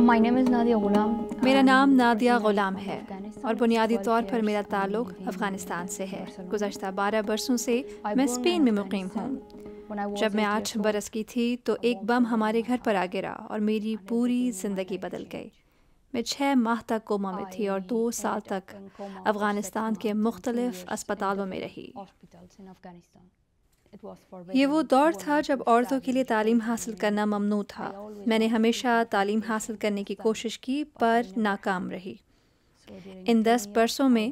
میرا نام نادیہ غلام ہے اور بنیادی طور پر میرا تعلق افغانستان سے ہے۔ گزشتہ 12 برسوں سے میں اسپین میں مقیم ہوں۔ جب میں 8 برس کی تھی تو ایک بم ہمارے گھر پر آ گرا اور میری پوری زندگی بدل گئی۔ میں 6 ماہ تک کوما میں تھی اور 2 سال تک افغانستان کے مختلف اسپتالوں میں رہی۔ یہ وہ دور تھا جب عورتوں کے لیے تعلیم حاصل کرنا ممنوع تھا۔ میں نے ہمیشہ تعلیم حاصل کرنے کی کوشش کی پر ناکام رہی۔ ان 10 برسوں میں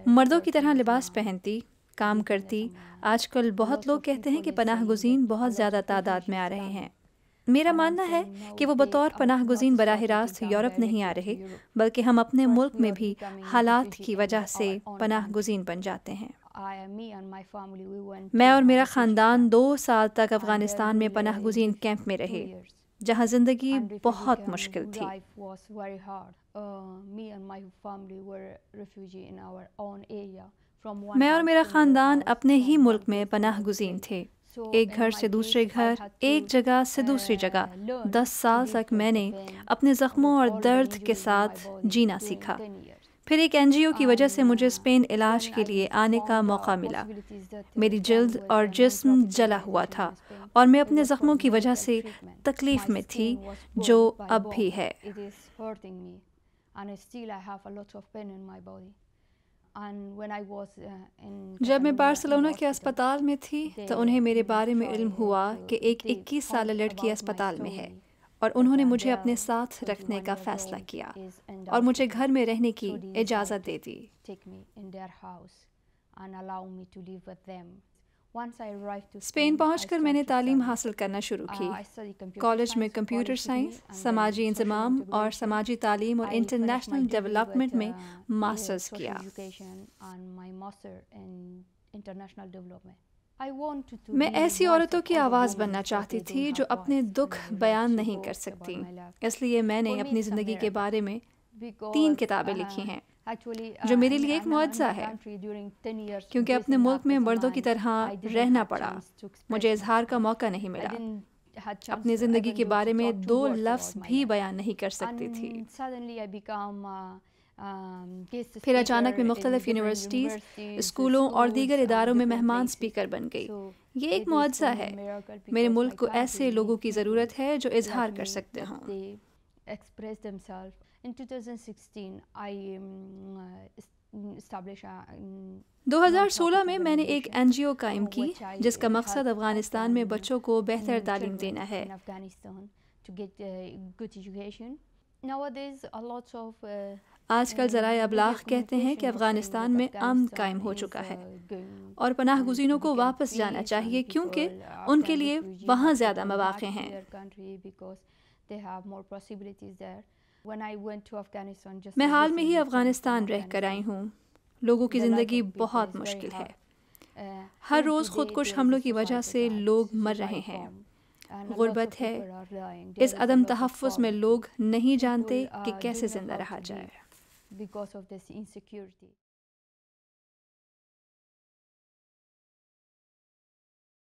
مردوں کی طرح لباس پہنتی، کام کرتی۔ آج کل بہت لوگ کہتے ہیں کہ پناہ گزین بہت زیادہ تعداد میں آ رہے ہیں۔ میرا ماننا ہے کہ وہ بطور پناہ گزین براہ راست یورپ نہیں آ رہے، بلکہ ہم اپنے ملک میں بھی حالات کی وجہ سے پناہ گزین بن جاتے ہیں۔ میں اور میرا خاندان 2 سال تک افغانستان میں پناہ گزین کیمپ میں رہے، جہاں زندگی بہت مشکل تھی۔ میں اور میرا خاندان اپنے ہی ملک میں پناہ گزین تھے، ایک گھر سے دوسرے گھر، ایک جگہ سے دوسری جگہ۔ 10 سال تک میں نے اپنے زخموں اور درد کے ساتھ جینا سیکھا۔ پھر ایک NGO کی وجہ سے مجھے اسپین علاج کے لیے آنے کا موقع ملا۔ میری جلد اور جسم جلا ہوا تھا اور میں اپنے زخموں کی وجہ سے تکلیف میں تھی، جو اب بھی ہے۔ جب میں بارسلونا کے اسپتال میں تھی تو انہیں میرے بارے میں علم ہوا کہ ایک 21 سالہ لڑکی اسپتال میں ہے، اور انہوں نے مجھے اپنے ساتھ رکھنے کا فیصلہ کیا اور مجھے گھر میں رہنے کی اجازت دے دی۔ اسپین پہنچ کر میں نے تعلیم حاصل کرنا شروع کی۔ کالج میں کمپیوٹر سائنس، سماجی انضمام اور سماجی تعلیم اور انٹرنیشنل ڈیولپمنٹ میں ماسٹرز کیا۔ میں ایسی عورتوں کی آواز بننا چاہتی تھی جو اپنے دکھ بیان نہیں کر سکتی، اس لیے میں نے اپنی زندگی کے بارے میں 3 کتابیں لکھی ہیں، جو میرے لیے ایک معجزہ ہے، کیونکہ اپنے ملک میں مردوں کی طرح رہنا پڑا۔ مجھے اظہار کا موقع نہیں ملا، اپنی زندگی کے بارے میں 2 لفظ بھی بیان نہیں کر سکتی تھی۔ پھر اچانک میں مختلف یونیورسٹیز، اسکولوں اور دیگر اداروں میں مہمان اسپیکر بن گئی۔ یہ ایک معجزہ ہے۔ میرے ملک کو ایسے لوگوں کی ضرورت ہے جو اظہار کر سکتے ہوں۔ 2016 میں نے ایک NGO قائم کی جس کا مقصد افغانستان میں بچوں کو بہتر تعلیم دینا ہے۔ آج کل ذرائع ابلاغ کہتے ہیں کہ افغانستان میں امن قائم ہو چکا ہے اور پناہ گزینوں کو واپس جانا چاہیے، کیونکہ ان کے لیے وہاں زیادہ مواقع ہیں۔ میں حال میں ہی افغانستان رہ کر آئی ہوں۔ لوگوں کی زندگی بہت مشکل ہے۔ ہر روز خودکش حملوں کی وجہ سے لوگ مر رہے ہیں۔ غربت ہے۔ اس عدم تحفظ میں لوگ نہیں جانتے کہ کیسے زندہ رہا جائے۔